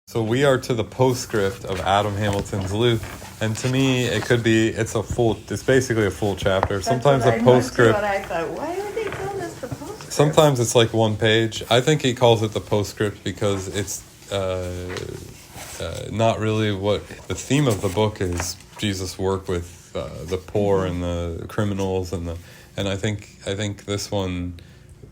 So we are to the postscript of Adam Hamilton's Luke, and to me, it's basically a full chapter. Sometimes a postscript. I thought, why would they call this the postscript? Sometimes it's like one page. I think he calls it the postscript because it's not really what the theme of the book is. Jesus' work with the poor and the criminals and I think this one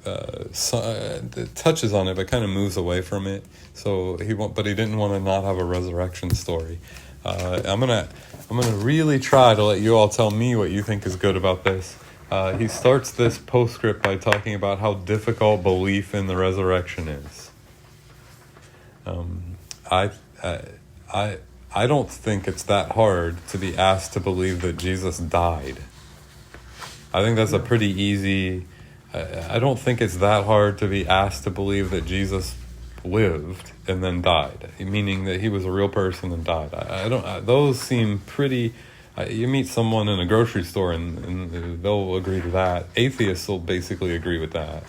it touches on it but kind of moves away from it. So he didn't want to not have a resurrection story. I'm gonna really try to let you all tell me what you think is good about this. He starts this postscript by talking about how difficult belief in the resurrection is. I don't think it's that hard to be asked to believe that Jesus died. I think that's a pretty easy. I don't think it's that hard to be asked to believe that Jesus lived and then died, meaning that he was a real person and died. Those seem pretty. You meet someone in a grocery store and they'll agree to that. Atheists will basically agree with that.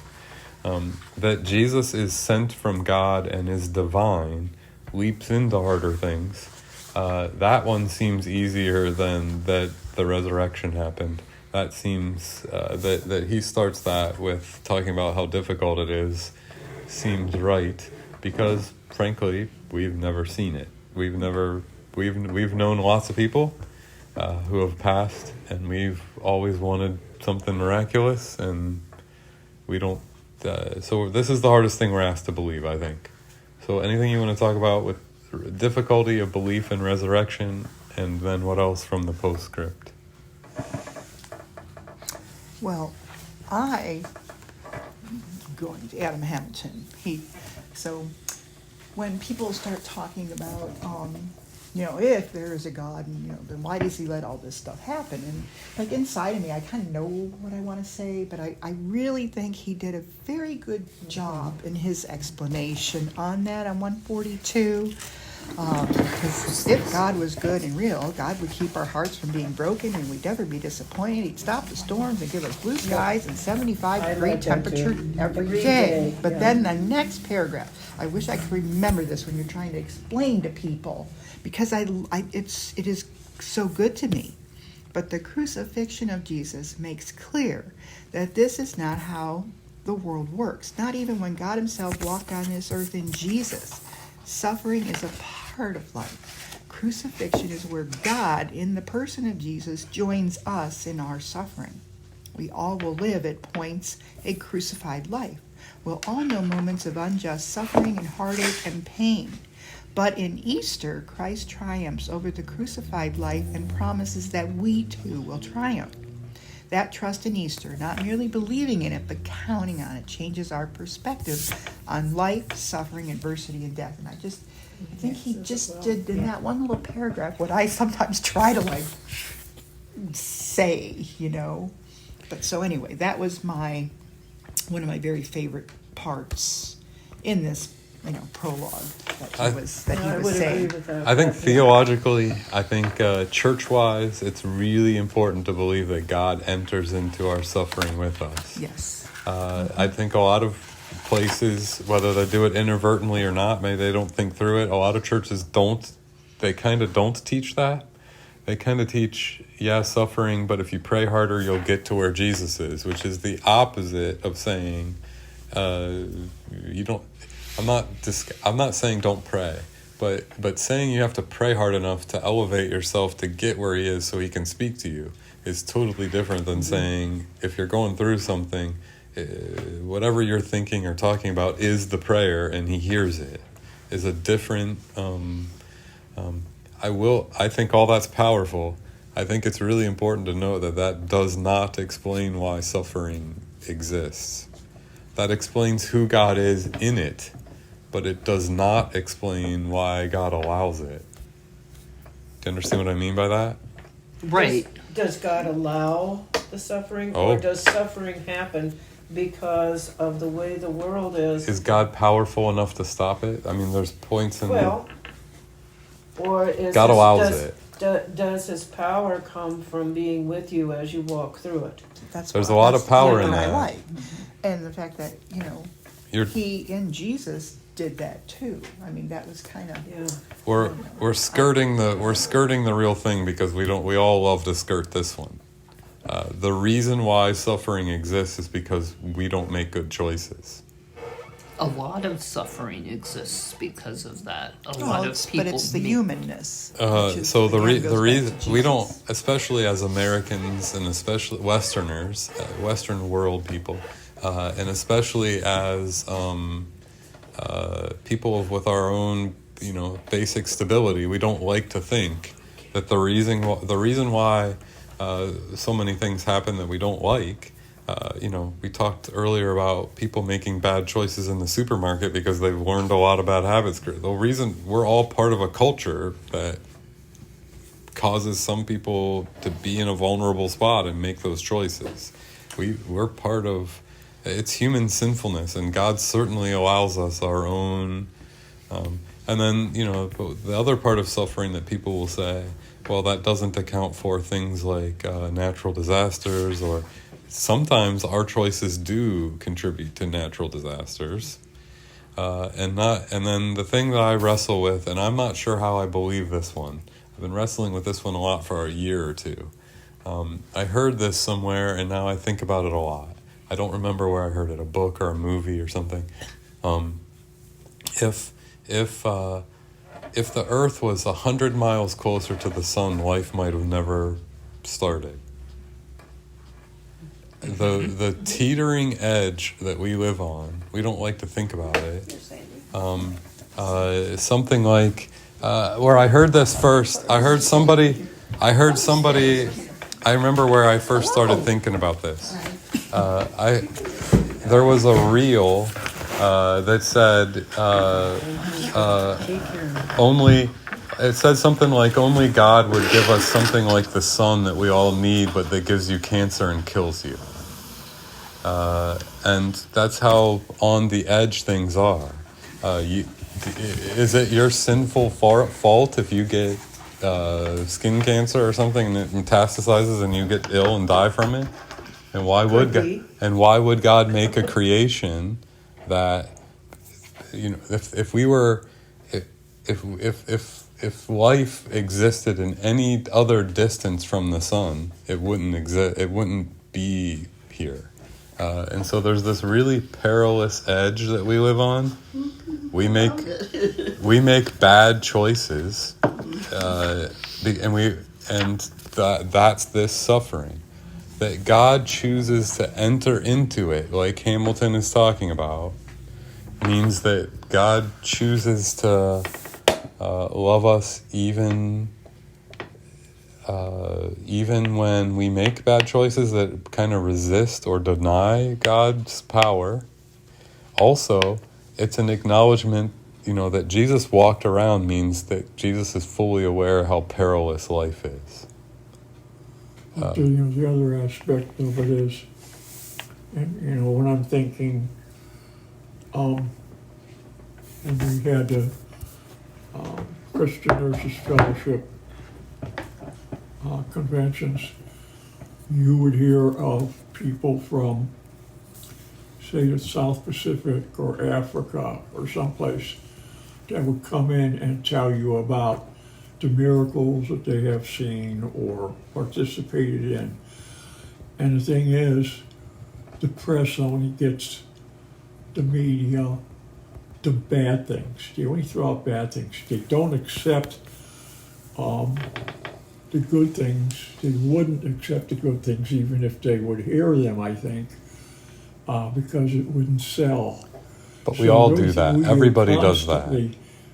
That Jesus is sent from God and is divine, leaps into harder things. That one seems easier than that the resurrection happened. That seems that he starts that with talking about how difficult it is seems right, because frankly we've never seen it. We've known lots of people who have passed, and we've always wanted something miraculous, and we don't. So this is the hardest thing we're asked to believe, I think. So anything you want to talk about with difficulty of belief in resurrection, and then what else from the postscript? Well, going to Adam Hamilton, so when people start talking about, if there is a God, and, then why does he let all this stuff happen? And like inside of me, I kind of know what I want to say, but I really think he did a very good job in his explanation on that on 142. Because if God was good and real, God would keep our hearts from being broken, and we'd never be disappointed. He'd stop the storms and give us blue skies and 75-degree temperature every day. But then the next paragraph, I wish I could remember this when you're trying to explain to people, because it is so good to me. But the crucifixion of Jesus makes clear that this is not how the world works. Not even when God himself walked on this earth in Jesus. Suffering is a part of life. Crucifixion is where God, in the person of Jesus, joins us in our suffering. We all will live at points a crucified life. We'll all know moments of unjust suffering and heartache and pain. But in Easter, Christ triumphs over the crucified life and promises that we too will triumph. That trust in Easter, not merely believing in it, but counting on it, changes our perspective on life, suffering, adversity, and death. And I think he just did in that one little paragraph what I sometimes try to say, But so anyway, that was one of my very favorite parts in this prologue that he was saying. I think theologically, church-wise, it's really important to believe that God enters into our suffering with us. Yes. I think a lot of places, whether they do it inadvertently or not, maybe they don't think through it. A lot of churches don't. They kind of don't teach that. They kind of teach, suffering, but if you pray harder, you'll get to where Jesus is, which is the opposite of saying you don't. I'm not saying don't pray, but saying you have to pray hard enough to elevate yourself to get where he is so he can speak to you is totally different than saying if you're going through something, whatever you're thinking or talking about is the prayer and he hears it. Is a different. I think all that's powerful. I think it's really important to know that does not explain why suffering exists. That explains who God is in it. But it does not explain why God allows it. Do you understand what I mean by that? Right. Does God allow the suffering, or does suffering happen because of the way the world is? Is God powerful enough to stop it? I mean, there's points in or is God allows it. Does his power come from being with you as you walk through it? There's a lot of power in that. I like. And the fact that, he in Jesus did that too. I mean, that was kind of, Yeah. We're skirting the real thing because we all love to skirt this one. The reason why suffering exists is because we don't make good choices. A lot of suffering exists because of that. A lot of people. but it's the humanness. So the reason we don't, especially as Americans and especially Westerners, Western world people, and especially as people with our own, basic stability, we don't like to think that the reason why so many things happen that we don't like. We talked earlier about people making bad choices in the supermarket because they've learned a lot of bad habits. The reason we're all part of a culture that causes some people to be in a vulnerable spot and make those choices. We're part of, it's human sinfulness, and God certainly allows us our own. And then, the other part of suffering that people will say, well, that doesn't account for things like natural disasters, or sometimes our choices do contribute to natural disasters. And then the thing that I wrestle with, and I'm not sure how I believe this one, I've been wrestling with this one a lot for a year or two. I heard this somewhere, and now I think about it a lot. I don't remember where I heard it, a book or a movie or something. If the Earth was 100 miles closer to the sun, life might have never started. The teetering edge that we live on, we don't like to think about it. Something like where I heard this first. I remember where I first started thinking about this. There was a reel that said only. It said something like only God would give us something like the sun that we all need, but that gives you cancer and kills you. And that's how on the edge things are. Is it your sinful fault if you get skin cancer or something and it metastasizes and you get ill and die from it? And why would God make a creation that, if life existed in any other distance from the sun, it wouldn't exist. It wouldn't be here. And so there's this really perilous edge that we live on. We make bad choices, that's this suffering. That God chooses to enter into it, like Hamilton is talking about, means that God chooses to love us even when we make bad choices that kind of resist or deny God's power. Also, it's an acknowledgement, that Jesus walked around means that Jesus is fully aware how perilous life is. The other aspect of it is, and when I'm thinking, and we had the Christian Nurses Fellowship conventions, you would hear of people from, say, the South Pacific or Africa or someplace that would come in and tell you about the miracles that they have seen or participated in. And the thing is, the press only gets the media, the bad things. They only throw out bad things. They don't accept the good things. They wouldn't accept the good things even if they would hear them, I think, because it wouldn't sell. But we all do that. Everybody does that.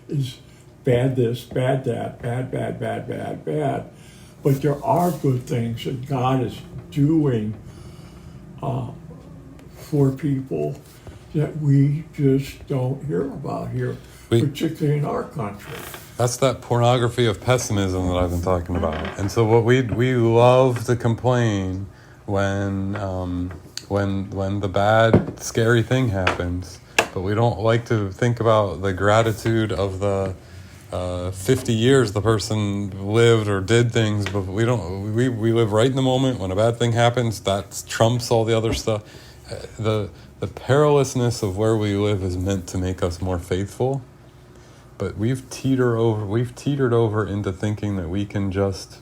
Is bad this, bad that, bad. But there are good things that God is doing for people that we just don't hear about here, particularly in our country. That's that pornography of pessimism that I've been talking about. And so what we love to complain when the bad, scary thing happens, but we don't like to think about the gratitude of the 50 years the person lived or did things, but we live right in the moment. When a bad thing happens, that trumps all the other stuff. the perilousness of where we live is meant to make us more faithful, but we've teetered over into thinking that we can just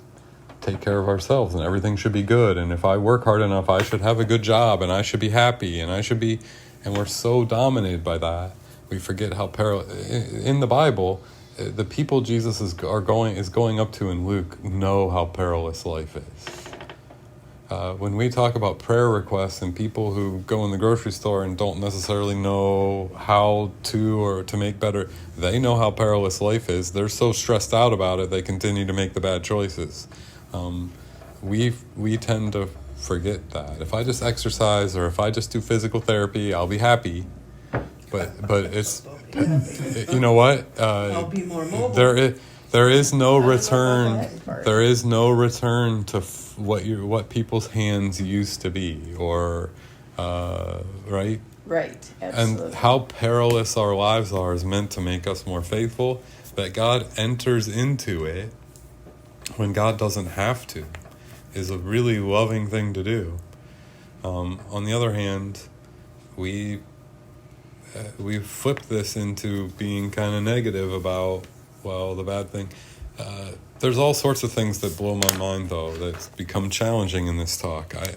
take care of ourselves and everything should be good, and if I work hard enough I should have a good job and I should be happy and and we're so dominated by that we forget how in the Bible the people Jesus is going up to in Luke know how perilous life is. When we talk about prayer requests and people who go in the grocery store and don't necessarily know how to or to make better, they know how perilous life is. They're so stressed out about it, they continue to make the bad choices. We tend to forget that. If I just exercise or if I just do physical therapy, I'll be happy. But it's, you know what? I'll be more mobile. There is no return. that part. There is no return to what people's hands used to be, or right. Right, absolutely. And how perilous our lives are is meant to make us more faithful. That God enters into it when God doesn't have to is a really loving thing to do. On the other hand, we've flipped this into being kind of negative about, well, the bad thing. There's all sorts of things that blow my mind, though, that's become challenging in this talk. I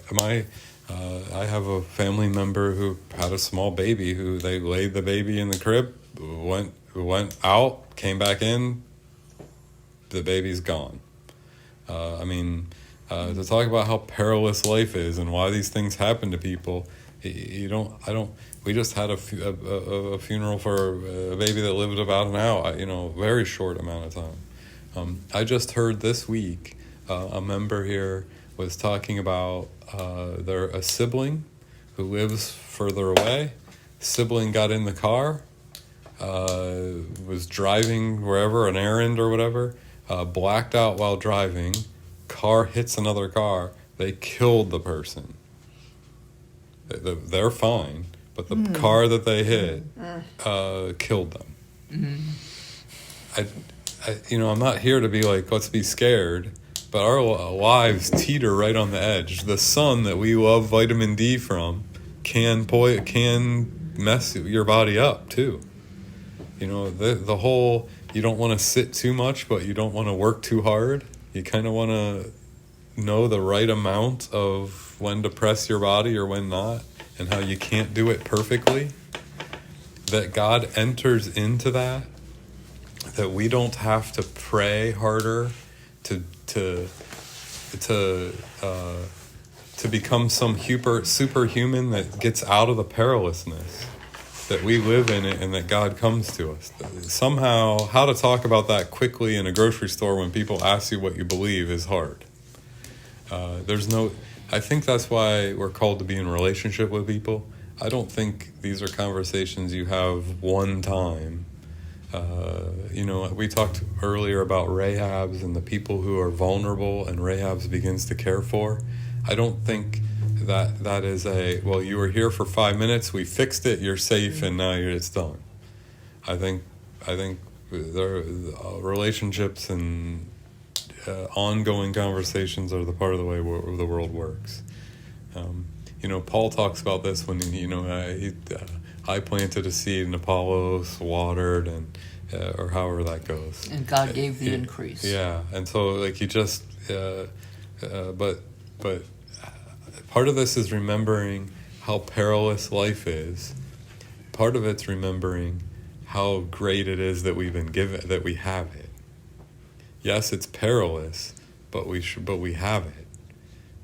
have a family member who had a small baby who they laid the baby in the crib, went out, came back in, the baby's gone. To talk about how perilous life is and why these things happen to people, we just had a funeral for a baby that lived about an hour, very short amount of time. I just heard this week a member here was talking about a sibling who lives further away. Sibling got in the car, was driving wherever, an errand or whatever, blacked out while driving, car hits another car, they killed the person. They're fine, but the car that they hit killed them. I'm not here to be like, let's be scared, but our lives teeter right on the edge. The sun that we love vitamin D from can mess your body up too. The whole, you don't want to sit too much, but you don't want to work too hard. You kind of want to know the right amount of when to press your body or when not, and how you can't do it perfectly. That God enters into that we don't have to pray harder to become some superhuman that gets out of the perilousness, that we live in it and that God comes to us. Somehow, how to talk about that quickly in a grocery store when people ask you what you believe is hard. I think that's why we're called to be in relationship with people. I don't think these are conversations you have one time. We talked earlier about Rahab's and the people who are vulnerable and Rahab's begins to care for. I don't think that is you were here for 5 minutes, we fixed it, you're safe, and now it's done. I think there relationships and ongoing conversations are the part of the way the world works. Paul talks about this when I planted a seed and Apollos watered, and or however that goes. And God gave the increase. Yeah, and so he just, but part of this is remembering how perilous life is. Part of it's remembering how great it is that we've been given, that we have it. Yes, it's perilous, but we have it.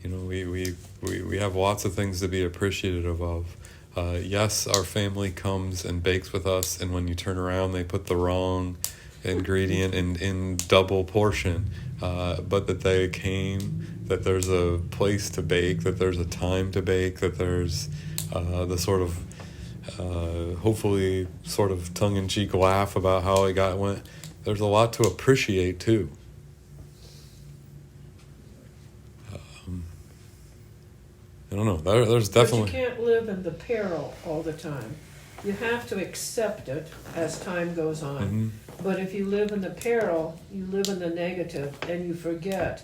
We have lots of things to be appreciative of. Yes, our family comes and bakes with us, and when you turn around, they put the wrong ingredient in double portion. But that they came, that there's a place to bake, that there's a time to bake, that there's the sort of, hopefully, sort of tongue-in-cheek laugh about how it went. There's a lot to appreciate, too. I don't know. There's definitely... But you can't live in the peril all the time. You have to accept it as time goes on. Mm-hmm. But if you live in the peril, you live in the negative, and you forget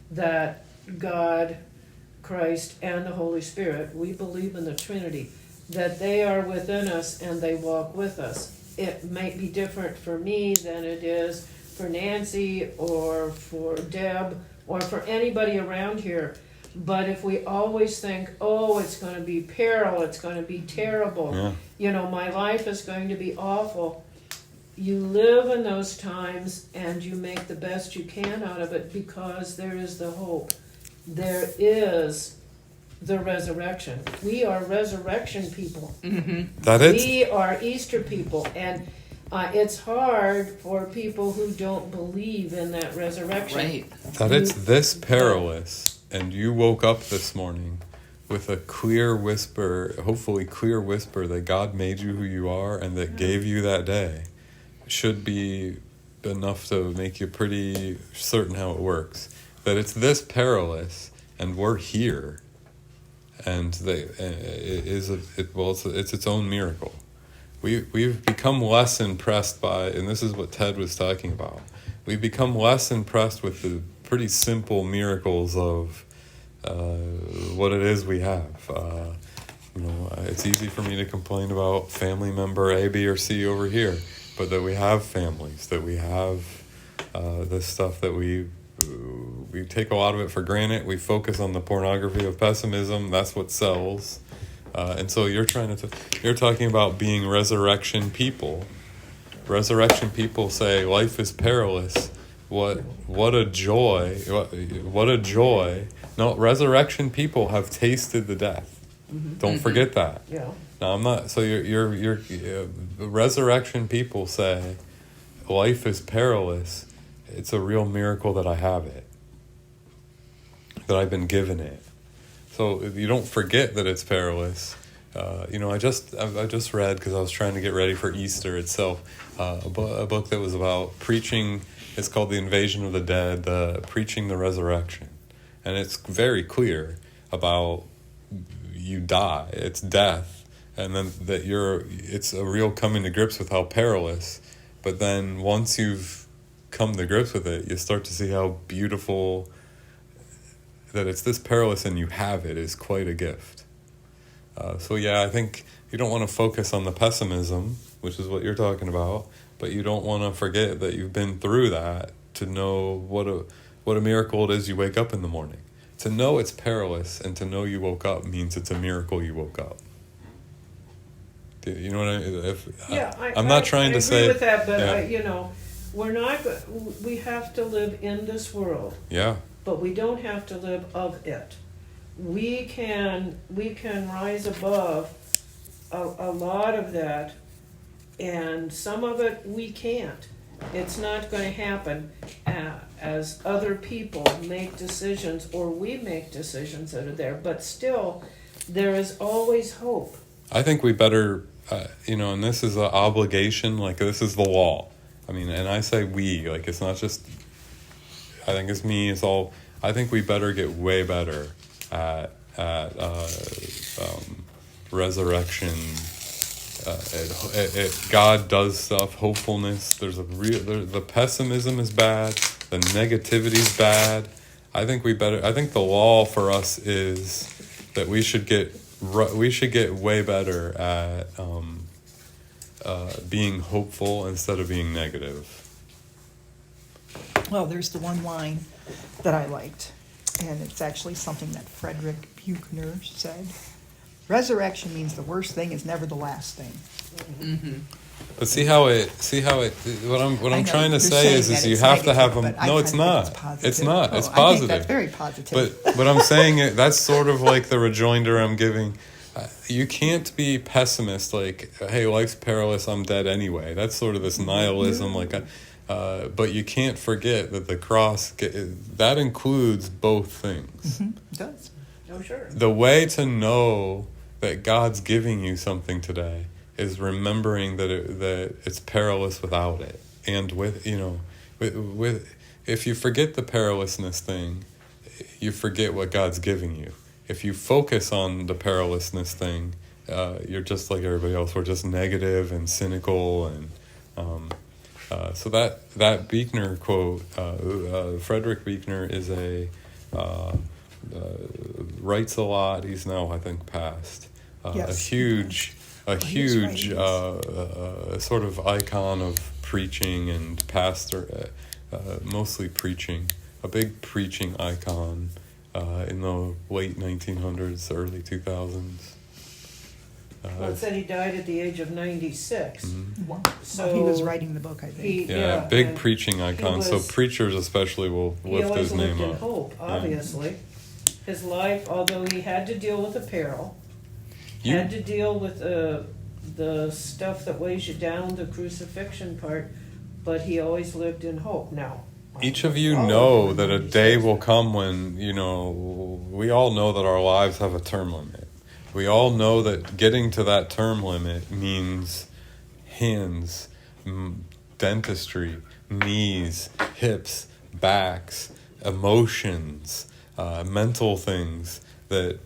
that God Christ and the Holy Spirit, we believe in the Trinity, that they are within us and they walk with us. It might be different for me than it is for Nancy or for Deb or for anybody around here. But if we always think, oh, it's going to be peril, it's going to be terrible, my life is going to be awful, you live in those times and you make the best you can out of it, because there is the hope. There is the resurrection. We are resurrection people. We are Easter people. And it's hard for people who don't believe in that resurrection. Right. That it's this perilous, and you woke up this morning with a clear whisper, hopefully clear whisper, that God made you who you are and that gave you that day, should be enough to make you pretty certain how it works. That it's this perilous, and we're here, and it's its own miracle. We've become less impressed by, and this is what Ted was talking about, we've become less impressed with the pretty simple miracles of what it is we have. It's easy for me to complain about family member A, B, or C over here, but that we have families, that we have this stuff that we take a lot of it for granted. We focus on the pornography of pessimism. That's what sells. And so you're talking about being resurrection people. Resurrection people say life is perilous. What a joy! What a joy! No, resurrection people have tasted the death. Don't forget that. Yeah. Now I'm not. So you're resurrection people say life is perilous. It's a real miracle that I have it, that I've been given it. So you don't forget that it's perilous. I just read, because I was trying to get ready for Easter itself, a book that was about preaching. It's called The Invasion of the Dead, preaching the resurrection, and it's very clear about you die. It's death, and then that it's a real coming to grips with how perilous. But then once you've come to grips with it, you start to see how beautiful that it's this perilous and you have it is quite a gift. I think you don't want to focus on the pessimism, which is what you're talking about, but you don't want to forget that you've been through that to know what a miracle it is you wake up in the morning. To know it's perilous and to know you woke up means it's a miracle you woke up. You know what I mean? I'm not trying to say... I agree with that, but we're not. We have to live in this world. Yeah. But we don't have to live of it. We can rise above a lot of that, and some of it we can't. It's not going to happen as other people make decisions, or we make decisions that are there. But still, there is always hope. I think we better, and this is an obligation. Like, this is the law. I mean, and I say we, like, it's not just, I think it's me, it's all, I think we better get way better at resurrection. God does stuff, hopefulness. The pessimism is bad, the negativity is bad. I think the law for us is that we should get way better at being hopeful instead of being negative. Well, there's the one line that I liked, and it's actually something that Frederick Buechner said. Resurrection means the worst thing is never the last thing. Mm-hmm. But what I'm trying to say is you have to have them. No, it's not. It's not. It's positive. I think that's very positive. But I'm saying that's sort of like the rejoinder I'm giving. You can't be pessimist, like, hey, life's perilous, I'm dead anyway. That's sort of this nihilism, but you can't forget that the cross, that includes both things. Mm-hmm. It does. Oh, sure. The way to know that God's giving you something today is remembering that it's perilous without it. And with if you forget the perilousness thing, you forget what God's giving you. If you focus on the perilousness thing, you're just like everybody else. We're just negative and cynical, and so that Buechner quote, Frederick Buechner is a writes a lot. He's now, I think, passed. Yes, A huge writings. sort of icon of preaching and pastor, mostly preaching. A big preaching icon in the late 1900s, early 2000s. Well, it said he died at the age of 96. Wow. So he was writing the book, I think. Yeah, big and preaching icon. So was- preachers especially will He lift always his lived name in up. hope, obviously. His life, although he had to deal with the peril, You- had to deal with the stuff that weighs you down, the crucifixion part, but he always lived in hope. Now, Each of you all know of that a them, day 96. will come when, we all know that our lives have a term limit. We all know that getting to that term limit means hands, dentistry, knees, hips, backs, emotions, mental things that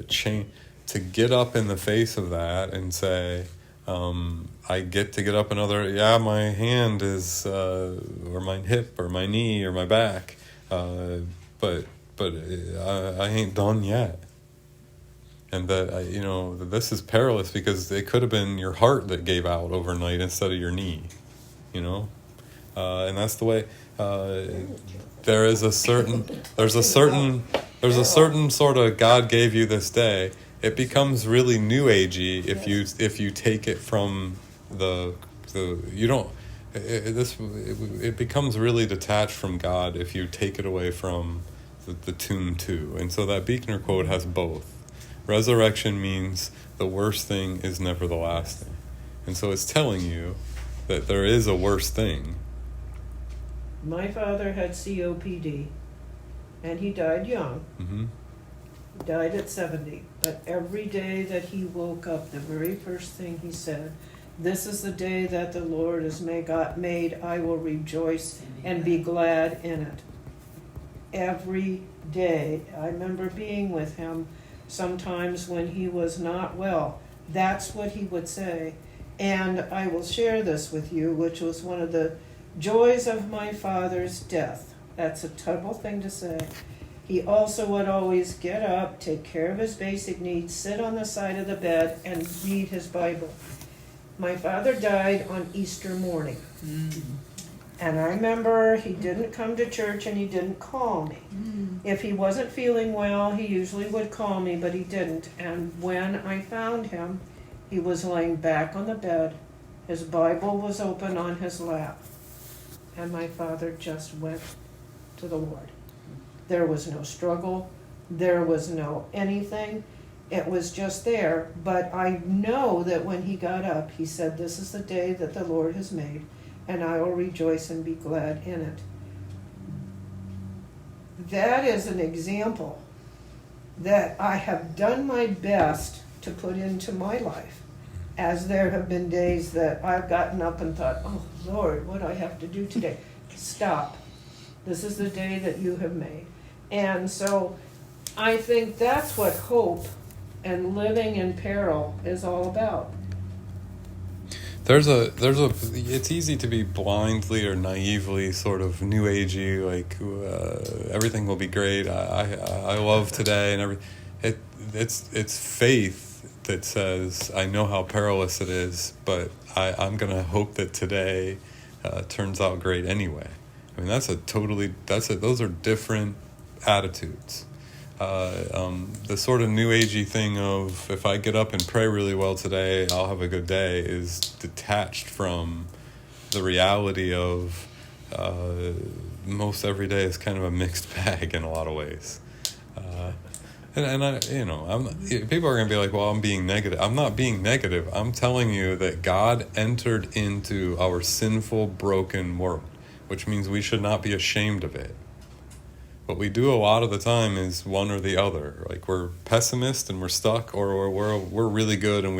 change. To get up in the face of that and say, I get to get up another, my hand is, or my hip, or my knee, or my back, but I ain't done yet. And that, that this is perilous because it could have been your heart that gave out overnight instead of your knee, and that's the way, there's a certain sort of God gave you this day. It becomes really new agey if you take it from it becomes really detached from God if you take it away from the tomb too. And so that Buechner quote has both. Resurrection means the worst thing is never the last thing. And so it's telling you that there is a worse thing. My father had COPD, and he died young. Mm-hmm. He died at 70. But every day that he woke up, the very first thing he said, "This is the day that the Lord has made. I will rejoice and be glad in it." Every day. I remember being with him sometimes when he was not well. That's what he would say. And I will share this with you, which was one of the joys of my father's death. That's a terrible thing to say. He also would always get up, take care of his basic needs, sit on the side of the bed, and read his Bible. My father died on Easter morning. And I remember he didn't come to church and he didn't call me. If he wasn't feeling well, he usually would call me, but he didn't. And when I found him, he was laying back on the bed. His Bible was open on his lap. And my father just went to the Lord. There was no struggle. There was no anything. It was just there. But I know that when he got up, he said, "This is the day that the Lord has made, and I will rejoice and be glad in it." That is an example that I have done my best to put into my life, as there have been days that I've gotten up and thought, "Oh Lord, what do I have to do today?" Stop. This is the day that you have made. And so I think that's what hope and living in peril is all about. It's easy to be blindly or naively sort of new agey, like everything will be great. I love today and everything. It's faith that says, I know how perilous it is, but I'm gonna hope that today turns out great anyway. I mean, those are different attitudes. The sort of new agey thing of, if I get up and pray really well today, I'll have a good day, is detached from the reality of most every day is kind of a mixed bag in a lot of ways. And I, people are going to be like, well, I'm being negative. I'm not being negative. I'm telling you that God entered into our sinful, broken world, which means we should not be ashamed of it. What we do a lot of the time is one or the other. Like, we're pessimist and we're stuck, or we're really good and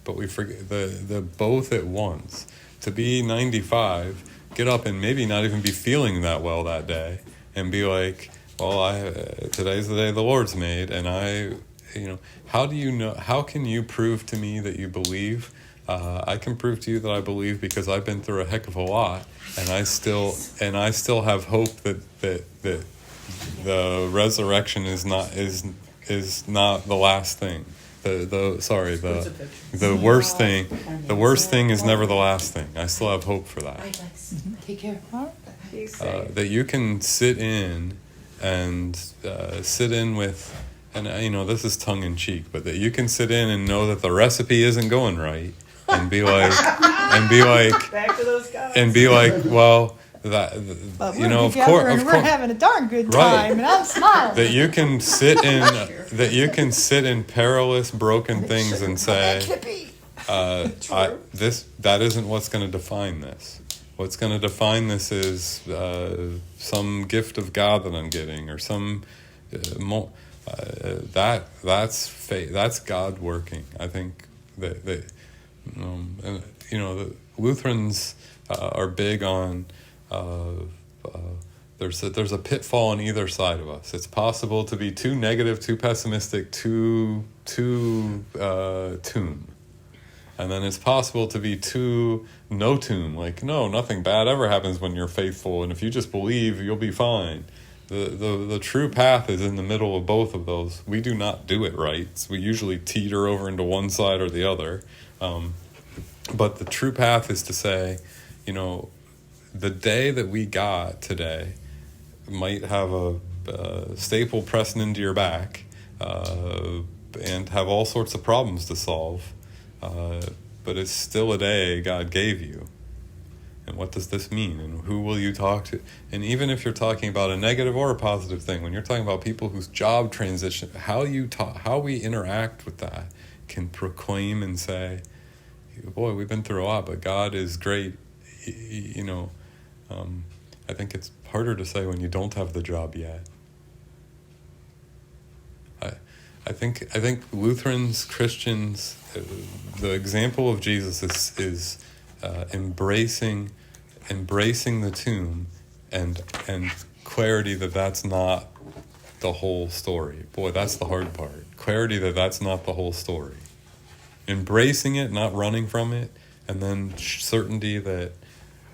but we forget the both at once. To be 95, get up and maybe not even be feeling that well that day, and be like, well, today's the day the Lord's made, and how do you know? How can you prove to me that you believe? I can prove to you that I believe because I've been through a heck of a lot, and I still have hope that the resurrection is not the last thing. The worst thing is never the last thing. I still have hope for that. Take care. That you can sit in with, and this is tongue in cheek, but that you can sit in and know that the recipe isn't going right, and be like, Back to those guys. and be like, well, that But you we're know, of together course, and we're having a darn good Right. time, and I'm smiling. that you can sit in perilous, broken things and say, that isn't what's going to define this. What's going to define this is some gift of God that I'm getting, or some that's faith. That's God working. I think that the Lutherans are big on. There's a pitfall on either side of us. It's possible to be too negative, too pessimistic, too tomb. And then it's possible to be too no tomb, like, no, nothing bad ever happens when you're faithful, and if you just believe, you'll be fine. The true path is in the middle of both of those. We do not do it right. So we usually teeter over into one side or the other. But the true path is to say, the day that we got today might have a staple pressed into your back and have all sorts of problems to solve. But it's still a day God gave you. And what does this mean? And who will you talk to? And even if you're talking about a negative or a positive thing, when you're talking about people whose job transition, how we interact with that can proclaim and say, boy, we've been through a lot, but God is great. I think it's harder to say when you don't have the job yet. I think Lutherans, Christians, the example of Jesus is embracing the tomb and clarity that that's not the whole story. Boy, that's the hard part. Clarity that that's not the whole story. Embracing it, not running from it, and then certainty that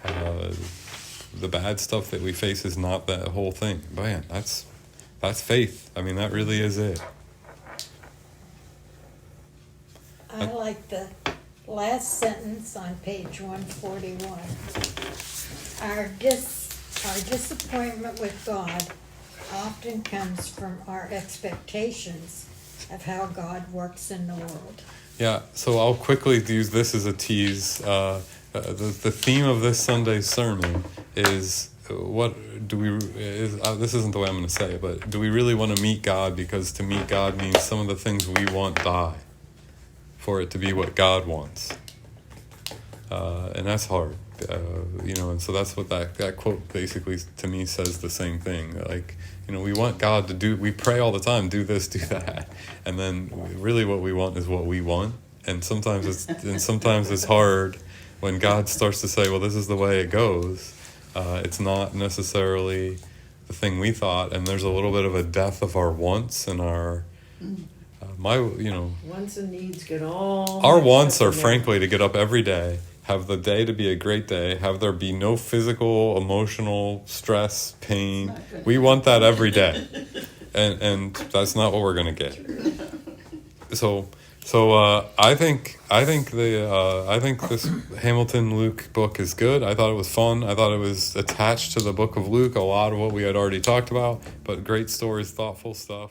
the bad stuff that we face is not that whole thing. Man, that's faith. I mean, that really is it. I like the last sentence on page 141. Our disappointment with God often comes from our expectations of how God works in the world. Yeah, so I'll quickly use this as a tease. The theme of this Sunday's sermon is this isn't the way I'm going to say it, but do we really want to meet God? Because to meet God means some of the things we want die for it to be what God wants. And that's hard. And so that's what that quote basically to me says the same thing. Like, we want God to do, we pray all the time, do this, do that. And then really what we want is what we want. And sometimes it's hard when God starts to say, well, this is the way it goes. It's not necessarily the thing we thought. And there's a little bit of a death of our wants and our, Wants and needs get all. our wants are frankly to get up every day, have the day to be a great day, have there be no physical, emotional stress, pain. We want that every day, and that's not what we're gonna get. So I think this Hamilton Luke book is good. I thought it was fun. I thought it was attached to the book of Luke, a lot of what we had already talked about, but great stories, thoughtful stuff.